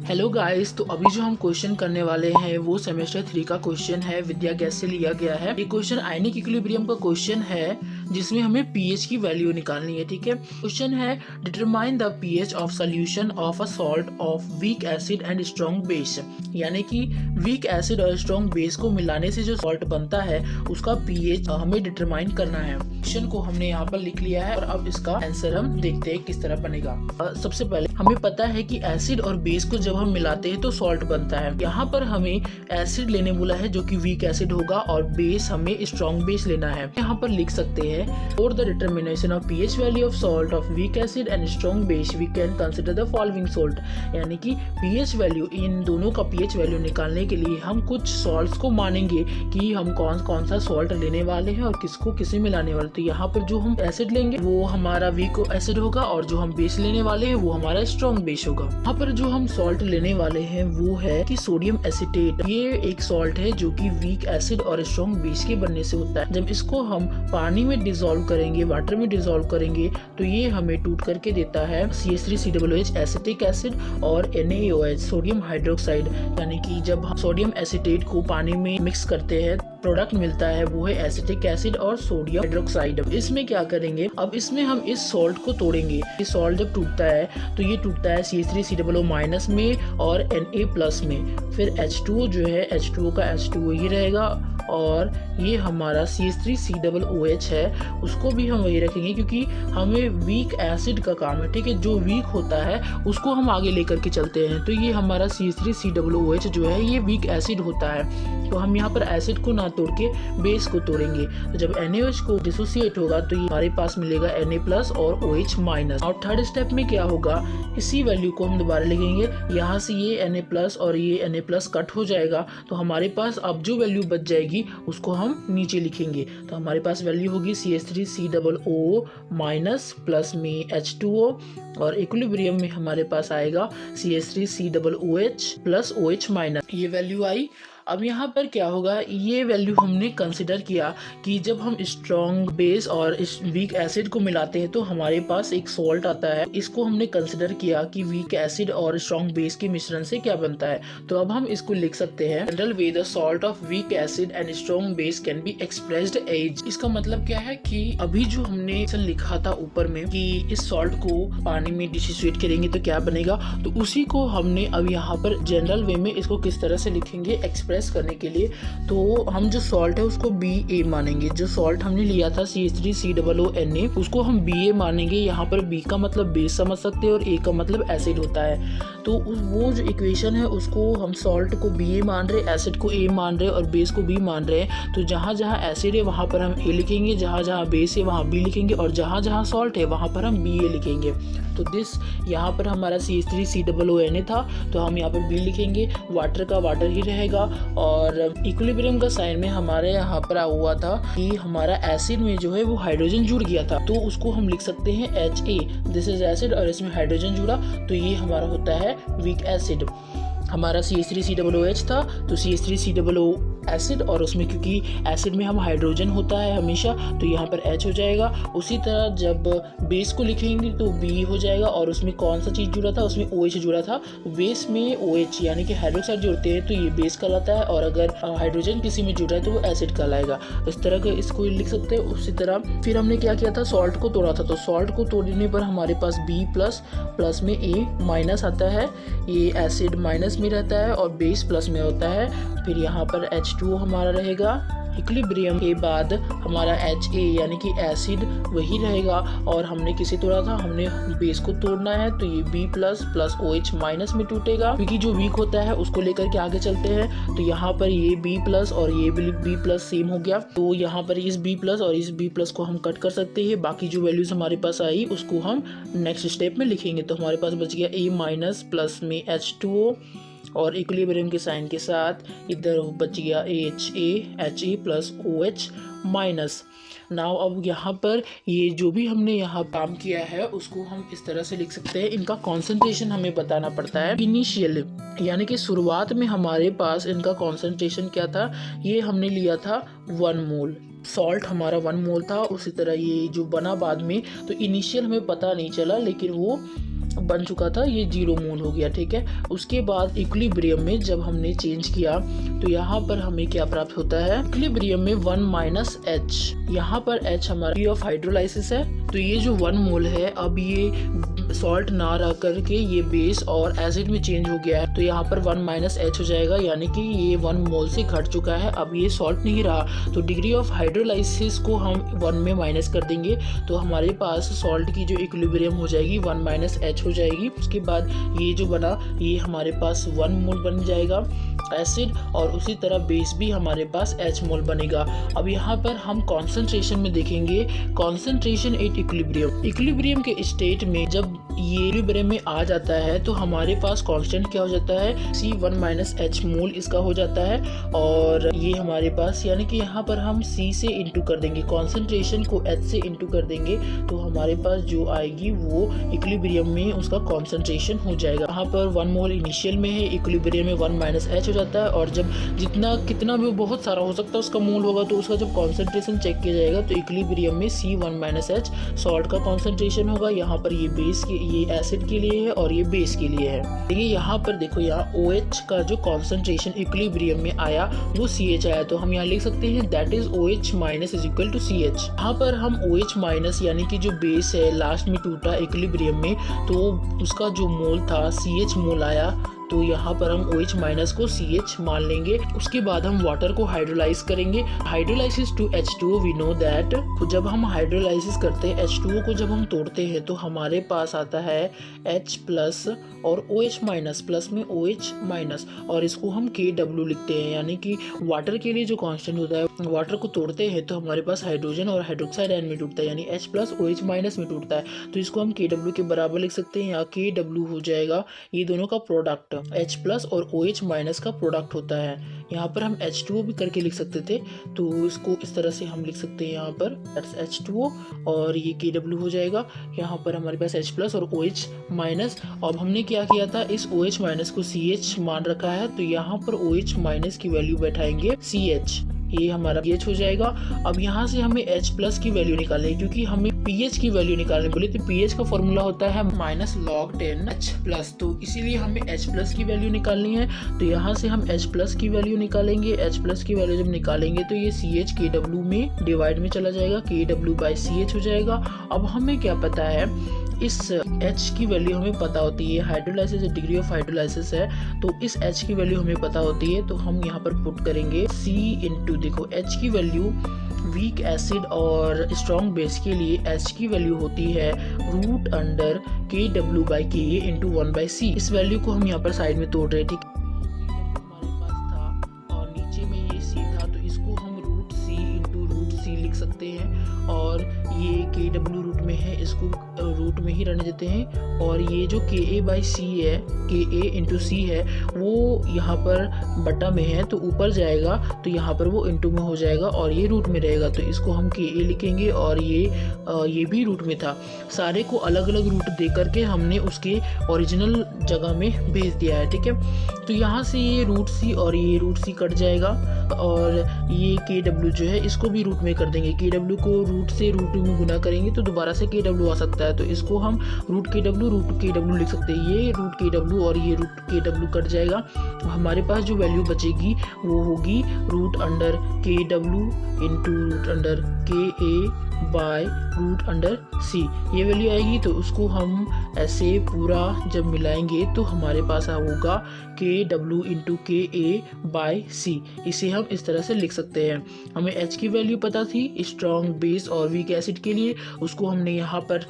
Hello guys, तो अभी जो हम क्वेश्चन करने वाले हैं वो सेमेस्टर 3 का क्वेश्चन है, विद्या गैस से लिया गया है। ये क्वेश्चन आयनिक इक्विलिब्रियम का क्वेश्चन है जिसमें हमें पीएच की वैल्यू निकालनी है। ठीक है, क्वेश्चन है determine the pH of solution of a salt of weak acid and strong base. यानी कि वीक एसिड और स्ट्रॉन्ग बेस को मिलाने से जो सॉल्ट बनता है उसका पीएच हमें डिटरमाइन करना है। क्वेश्चन को हमने यहाँ पर लिख लिया है और अब इसका आंसर हम देखते हैं किस तरह बनेगा। सबसे पहले हमें पता है कि एसिड और बेस को जब हम मिलाते हैं तो सॉल्ट बनता है। यहाँ पर हमें एसिड लेने बोला है जो कि वीक एसिड होगा और बेस हमें स्ट्रॉन्ग बेस लेना है। यहाँ पर लिख सकते हैं for the determination of pH value of salt of weak acid and strong base we can consider the following salt. यानी कि पीएच वैल्यू, इन दोनों का पीएच वैल्यू निकालने के लिए हम कुछ सॉल्ट्स को मानेंगे कि हम कौन कौन सा सॉल्ट लेने वाले हैं और किसको किसे मिलाने वाले। तो यहाँ पर जो हम एसिड लेंगे वो हमारा वीक एसिड होगा और जो हम बेस लेने वाले हैं वो हमारा स्ट्रॉन्ग बेस होगा। यहाँ पर जो हम सॉल्ट लेने वाले हैं वो है कि सोडियम एसीटेट। ये एक सॉल्ट है जो कि वीक एसिड और स्ट्रॉन्ग बेस के बनने से होता है। जब इसको हम पानी में डिसॉल्व करेंगे, वाटर में डिसॉल्व करेंगे तो ये हमें टूट करके देता है CH3COOH एसिटिक एसिड और NaOH सोडियम हाइड्रोक्साइड। यानी कि जब हम सोडियम एसीटेट को पानी में मिक्स करते हैं प्रोडक्ट मिलता है वो है एसिटिक एसिड और सोडियम हाइड्रोक्साइड। इसमें क्या करेंगे, अब इसमें हम इस सॉल्ट को तोड़ेंगे। ये सॉल्ट जब टूटता है तो ये टूटता है CH3COO माइनस में और Na प्लस में। फिर H2O जो है H2O का H2O ही रहेगा और ये हमारा CH3COOH है उसको भी हम वही रखेंगे क्योंकि हमें वीक एसिड का काम है। ठीक है, जो वीक होता है उसको हम आगे लेकर के चलते हैं। तो ये हमारा CH3COOH जो है ये वीक एसिड होता है। तो हम यहाँ पर एसिड को ना तोड़ के बेस को तोड़ेंगे। तो जब NaOH को डिसोसिएट होगा तो ये हमारे पास मिलेगा Na प्लस और OH माइनस। और थर्ड स्टेप में क्या होगा, इसी वैल्यू को हम दोबारा लिखेंगे। यहाँ से ये Na प्लस और ये Na प्लस कट हो जाएगा तो हमारे पास अब जो वैल्यू बच जाएगी उसको हम नीचे लिखेंगे। तो हमारे पास वैल्यू होगी CH3COO माइनस प्लस में H2O और इक्विलिब्रियम में हमारे पास आएगा CH3COOH प्लस OH माइनस। ये वैल्यू आई। अब यहाँ पर क्या होगा, ये वैल्यू हमने कंसिडर किया कि जब हम स्ट्रॉन्ग बेस और वीक एसिड को मिलाते हैं तो हमारे पास एक सॉल्ट आता है। इसको हमने कंसिडर किया कि वीक एसिड और स्ट्रॉन्ग बेस के मिश्रण से क्या बनता है। तो अब हम इसको लिख सकते हैं general way the salt of weak acid and strong base can be expressed as. इसका मतलब क्या है कि अभी जो हमने लिखा था ऊपर में कि इस सॉल्ट को पानी में डिसोसिएट करेंगे तो क्या बनेगा, तो उसी को हमने अब यहाँ पर जनरल वे में इसको किस तरह से लिखेंगे एक्सप्रेस करने के लिए। तो हम जो सॉल्ट है उसको BA मानेंगे। जो सॉल्ट हमने लिया था CH3COONA उसको हम BA मानेंगे। यहाँ पर B का मतलब बेस समझ सकते हैं और A का मतलब एसिड होता है। तो वो जो इक्वेशन है उसको हम सॉल्ट को BA मान रहे, एसिड को A मान रहे और बेस को B मान रहे हैं। तो जहाँ जहाँ एसिड है वहाँ पर हम A लिखेंगे, जहाँ जहाँ बेस है वहाँ B लिखेंगे और जहाँ जहाँ सॉल्ट है वहाँ पर हम BA लिखेंगे। तो दिस यहाँ पर हमारा CH3COONA था तो हम यहाँ पर B लिखेंगे, वाटर का वाटर ही रहेगा। और इक्विलिब्रियम का साइन में हमारे यहाँ पर हुआ था कि हमारा एसिड में जो है वो हाइड्रोजन जुड़ गया था तो उसको हम लिख सकते हैं HA, दिस इज एसिड और इसमें हाइड्रोजन जुड़ा तो ये हमारा होता है वीक एसिड। हमारा CH3COOH था तो CH3COO एसिड और उसमें क्योंकि एसिड में हम हाइड्रोजन होता है हमेशा तो यहाँ पर H हो जाएगा। उसी तरह जब बेस को लिखेंगे तो B हो जाएगा और उसमें कौन सा चीज़ जुड़ा था, उसमें OH जुड़ा था। बेस में OH यानी कि हाइड्रोक्साइड जुड़ते हैं तो ये बेस कहलाता है और अगर हाइड्रोजन किसी में जुड़ा है तो वो एसिड कहलाएगा। इस तरह का इसको लिख सकते हैं। उसी तरह फिर हमने क्या किया था, सॉल्ट को तोड़ा था। तो सॉल्ट को तोड़ने पर हमारे पास B प्लस प्लस में A माइनस आता है, ये एसिड माइनस में रहता है और बेस प्लस में होता है। फिर यहाँ पर H2O हमारा रहेगा। इक्विलिब्रियम के बाद हमारा HA यानी कि एसिड वही रहेगा और हमने किसे तोड़ा था, हमने बेस को तोड़ना है तो ये B plus plus OH minus में टूटेगा क्योंकि जो वीक होता है उसको लेकर के आगे चलते हैं। तो यहाँ पर ये B प्लस और ये B प्लस सेम हो गया तो यहाँ पर इस B प्लस और इस B प्लस को हम कट कर सकते हैं। बाकी जो वैल्यूज हमारे पास आई उसको हम नेक्स्ट स्टेप में लिखेंगे। तो हमारे पास बच गया A माइनस प्लस में H2O और इक्विलिब्रियम के साइन के साथ इधर बच गया HA plus OH minus. Now अब यहाँ पर ये जो भी हमने यहाँ काम किया है उसको हम इस तरह से लिख सकते हैं। इनका कॉन्सेंट्रेशन हमें बताना पड़ता है। इनिशियल यानी कि शुरुआत में हमारे पास इनका कॉन्सेंट्रेशन क्या था, ये हमने लिया था 1 मोल। सॉल्ट हमारा 1 मोल था। उसी तरह ये जो बना बाद में तो इनिशियल हमें पता नहीं चला लेकिन वो बन चुका था, ये 0 मोल हो गया। ठीक है, उसके बाद इक्विलिब्रियम में जब हमने चेंज किया तो यहाँ पर हमें क्या प्राप्त होता है, इक्विलिब्रियम में 1 - H, यहाँ पर H हमारा P ऑफ हाइड्रोलाइसिस है। तो ये जो 1 मोल है अब ये सॉल्ट ना रह करके ये बेस और एसिड में चेंज हो गया है, तो यहाँ पर 1 - H हो जाएगा, यानी कि ये 1 मोल से घट चुका है, अब ये सॉल्ट नहीं रहा। तो डिग्री ऑफ हाइड्रोलाइसिस को हम 1 में माइनस कर देंगे, तो हमारे पास सॉल्ट की जो इक्विलिब्रियम हो जाएगी 1 - H हो जाएगी। उसके बाद ये जो बना ये हमारे पास 1 मोल बन जाएगा एसिड, और उसी तरह बेस भी हमारे पास H मोल बनेगा। अब यहाँ पर हम कॉन्सेंट्रेशन में देखेंगे, कॉन्सेंट्रेशन एट इक्विलिब्रियम। इक्विलिब्रियम के स्टेट में जब ये इक्विलिब्रियम में आ जाता है तो हमारे पास कांस्टेंट क्या हो जाता है, C1 - H मोल इसका हो जाता है, और ये हमारे पास यानी कि यहाँ पर हम C से इंटू कर देंगे, कॉन्सेंट्रेशन को H से इंटू कर देंगे, तो हमारे पास जो आएगी वो इक्विलिब्रियम में उसका कॉन्सेंट्रेशन हो जाएगा। यहाँ पर 1 मोल इनिशियल में है, इक्विलिब्रियम में 1 - H हो जाता है, और जब जितना कितना भी बहुत सारा हो सकता है उसका मोल होगा, तो उसका जब कॉन्सेंट्रेशन चेक किया जाएगा तो इक्विलिब्रियम में C1 - H सॉल्ट का कॉन्सेंट्रेशन होगा। यहाँ पर ये बेस के, ये एसिड के लिए है और ये बेस के लिए है। देखिए यहाँ पर देखो, यहाँ OH का जो कॉन्सेंट्रेशन इक्विलिब्रियम में आया वो CH आया, तो हम यहाँ लिख सकते हैं that is OH minus is equal to CH। यहाँ पर हम OH माइनस यानी कि जो बेस है लास्ट में टूटा इक्विलिब्रियम में, तो उसका जो मोल था CH मोल आया, तो यहाँ पर हम OH माइनस को CH मान लेंगे। उसके बाद हम वाटर को हाइड्रोलाइज करेंगे। Hydrolysis to H2O we know that, तो जब हम हाइड्रोलाइसिस करते हैं H2O को जब हम तोड़ते हैं तो हमारे पास आता है H प्लस और OH माइनस, प्लस में OH माइनस, और इसको हम KW लिखते हैं, यानी कि वाटर के लिए जो कांस्टेंट होता है, वाटर को तोड़ते हैं तो हमारे पास हाइड्रोजन और हाइड्रोक्साइड आयन में टूटता है, यानी H प्लस OH माइनस में टूटता है, तो इसको हम KW के बराबर लिख सकते हैं। यहाँ KW हो जाएगा ये दोनों का प्रोडक्ट, H प्लस और OH माइनस का प्रोडक्ट होता है। यहाँ पर हम H2O भी करके लिख सकते थे, तो इसको इस तरह से हम लिख सकते हैं, यहाँ पर H2O और ये KW हो जाएगा। यहाँ पर हमारे पास H प्लस और OH माइनस, अब हमने क्या किया था, इस OH माइनस को CH मान रखा है, तो यहाँ पर OH माइनस की वैल्यू बैठाएंगे CH, ये हमारा pH हो जाएगा। अब यहाँ से हमें H प्लस की वैल्यू निकालनी है, क्योंकि हमें pH की वैल्यू निकालनी बोले तो pH का फॉर्मूला होता है -log10 H प्लस, तो इसीलिए हमें H प्लस की वैल्यू निकालनी है। तो यहाँ से हम H प्लस की वैल्यू निकालेंगे। H प्लस की वैल्यू जब निकालेंगे तो ये CH KW में डिवाइड में चला जाएगा, KW/CH हो जाएगा। अब हमें क्या पता है, इस H की वैल्यू हमें पता होती है, हाइड्रोलाइसिस डिग्री ऑफ हाइड्रोलाइसिस है, तो इस H की वैल्यू हमें पता होती है, तो हम यहाँ पर पुट करेंगे C इंटू, देखो H की वैल्यू वीक एसिड और स्ट्रॉन्ग बेस के लिए H की वैल्यू होती है √अंडर KW/KA इंटू 1/C। इस वैल्यू को हम यहाँ पर साइड में तोड़ रहे हैं, ठीक है, हमारे पास था और नीचे में ये C था, तो इसको हम √C इंटू √C लिख सकते हैं, और ये KW रूट में है, इसको रूट में ही रहने देते हैं, और ये जो KA/C है, KA इंटू C है, वो यहाँ पर बटा में है तो ऊपर जाएगा, तो यहाँ पर वो इंटू में हो जाएगा, और ये रूट में रहेगा, तो इसको हम KA लिखेंगे, और ये भी रूट में था। सारे को अलग अलग रूट दे करके हमने उसके ओरिजिनल जगह में भेज दिया है, ठीक है। तो यहाँ से ये √C और ये √C कट जाएगा, और ये KW जो है इसको भी रूट में कर देंगे। KW को रूट से रूट में गुना करेंगे तो दोबारा से KW आ सकता है, तो इसको हम √KW लिख सकते हैं। ये √KW और ये √KW कट जाएगा, हमारे पास जो वैल्यू बचेगी वो होगी √under KW into √under KA/√C, ये वैल्यू आएगी। तो उसको हम ऐसे पूरा जब मिलाएंगे तो हमारे पास होगा KW इंटू KA/C, इसे हम इस तरह से लिख सकते हैं। हमें H की वैल्यू पता थी स्ट्रॉन्ग बेस और वीक एसिड के लिए, उसको हमने यहाँ पर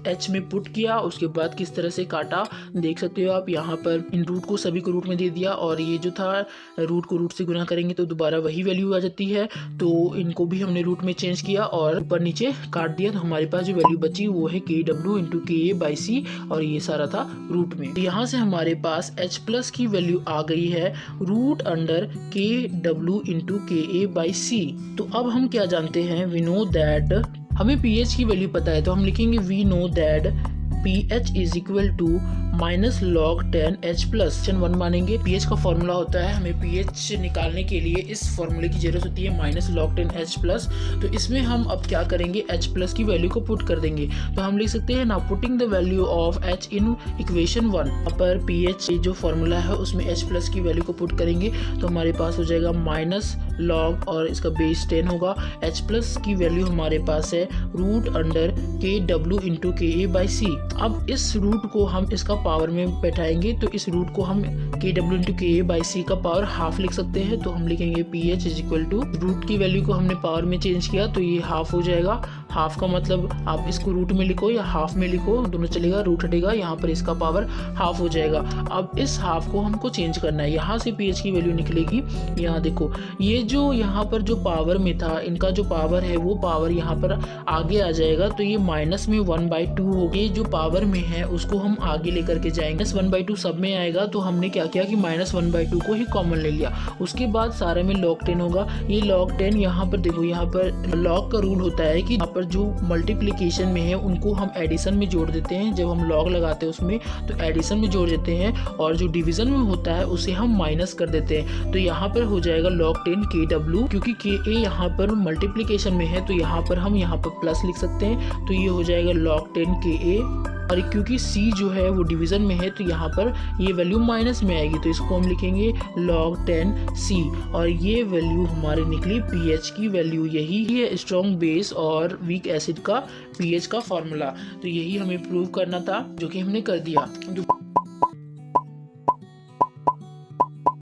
H में पुट किया, उसके बाद किस तरह से काटा देख सकते हो आप। यहाँ पर इन रूट को सभी को रूट में दे दिया, और ये जो था रूट को रूट से गुना करेंगे तो दोबारा वही वैल्यू आ जाती है, तो इनको भी हमने रूट में चेंज किया और ऊपर नीचे काट दिया, तो हमारे पास जो वैल्यू बची वो है KW इंटू KA/C, और ये सारा था रूट में। तो यहाँ से हमारे पास H प्लस की वैल्यू आ गई है √अंडर KW इंटू KA/C। तो अब हम क्या जानते हैं, वी नो दैट, हमें pH की वैल्यू पता है, तो हम लिखेंगे we know that pH is equal to minus log 10 H plus. Question 1 मानेंगे। पीएच का फॉर्मूला होता है, हमें पीएच निकालने के लिए इस फॉर्मूले की जरूरत होती है, माइनस log 10 H प्लस। तो इसमें हम अब क्या करेंगे, H प्लस की वैल्यू को पुट कर देंगे। तो हम लिख सकते हैं, now putting the value of H in equation 1। यहाँ पर पीएच जो फॉर्मूला है उसमें H प्लस की वैल्यू को पुट करेंगे तो हमारे पास हो जाएगा माइनस log और इसका बेस 10 होगा। H प्लस की वैल्यू हमारे पास है रूट अंडर के डब्ल्यू इंटू के ए बाई सी। अब इस रूट को हम इसका पावर में बैठाएंगे तो इस रूट को हम के डब्ल्यू इंटू के ए बाई सी का पावर हाफ लिख सकते हैं। तो हम लिखेंगे P H is equal to, root की वैल्यू को हमने पावर में चेंज किया तो ये हाफ हो जाएगा। हाफ का मतलब आप इसको रूट में लिखो या हाफ में लिखो, दोनों चलेगा, रूट हटेगा, यहाँ पर इसका पावर हाफ हो जाएगा। अब इस हाफ को हमको चेंज करना है, यहाँ से पी एच की वैल्यू निकलेगी। यहाँ देखो, ये जो यहाँ पर जो पावर में था, इनका जो पावर है वो पावर यहाँ पर आगे आ जाएगा तो ये माइनस में 1/2 हो। ये जो पावर में है उसको हम आगे लेकर के जाएंगे, 1/2 सब में आएगा। तो हमने क्या किया कि -1/2 को ही कॉमन ले लिया। उसके बाद सारे में log 10 होगा। ये log 10 यहाँ पर देखो, यहाँ पर log का रूल होता है कि यहाँ पर जो मल्टीप्लिकेशन में है उनको हम एडिशन में जोड़ देते हैं। जब हम log लगाते हैं उसमें तो एडिशन में जोड़ देते हैं, और जो डिवीजन में होता है उसे हम माइनस कर देते हैं। तो यहाँ पर हो जाएगा log 10 KW, क्योंकि KA यहाँ पर मल्टीप्लिकेशन में है तो यहाँ पर हम यहाँ पर प्लस लिख सकते हैं। तो ये हो जाएगा log 10 KA, और क्योंकि C जो है वो डिवीजन में है तो यहाँ पर ये वैल्यू माइनस में आएगी तो इसको हम लिखेंगे log 10 C, और ये वैल्यू हमारी निकली pH की वैल्यू। यही है स्ट्रॉन्ग बेस और वीक एसिड का pH का फॉर्मूला। तो यही हमें प्रूव करना था, जो कि हमने कर दिया।